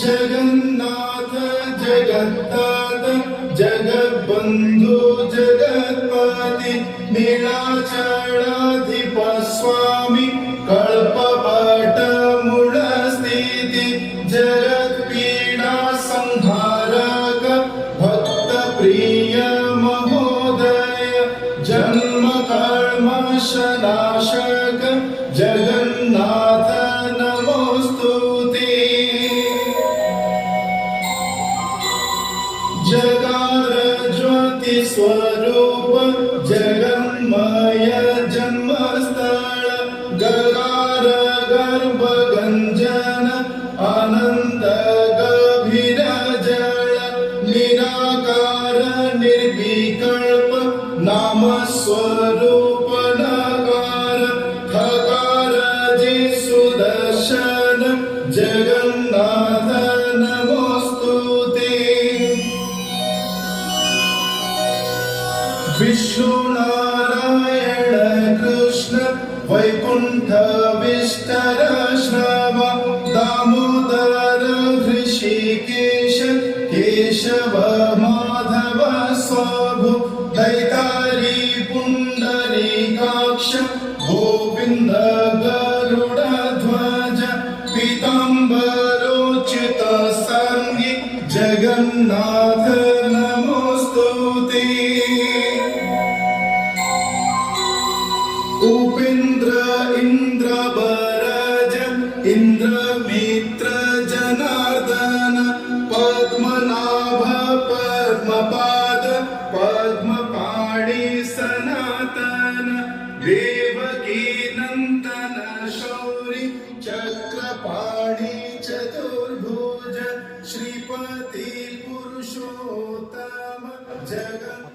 जगन्नाथ जगत्तात जगद्बंधु जगत्पति नीलाचलाधिप स्वामी कल्पपट मूलस्थिति जगत्पीडा संहारक भक्त प्रिय महोदय जन्म कर्म नाशक जगन्नाथ नमोस्तुते। जगार ज्योति स्वरूप जगन्मय जन्मस्थल गगार गर्भ गंजन अनंत गभीर जल निराकार निर्विकल्प नाम स्वरूप नकार खकार जी सुदर्शन जगन्नाथ नमोस्तुते। विष्णु नारायण कृष्ण वैकुंठ विष्टर श्रव दामोदर ऋषिकेश केशव माधव स्वभु दैतारी पुंडरीकाक्ष गोविंद गरुड़ ध्वज पीतांबरोचित संगी जगन्नाथ नमोस्तुते। उपेन्द्र इंद्र बरज इंद्र मित्र जनार्दन पद्मनाभ पद्मपाद पद्मपाणि सनातन देवकी नंदन शौरी चक्रपाणि चतुर्भुज श्रीपति पुरुषोत्तम जगन्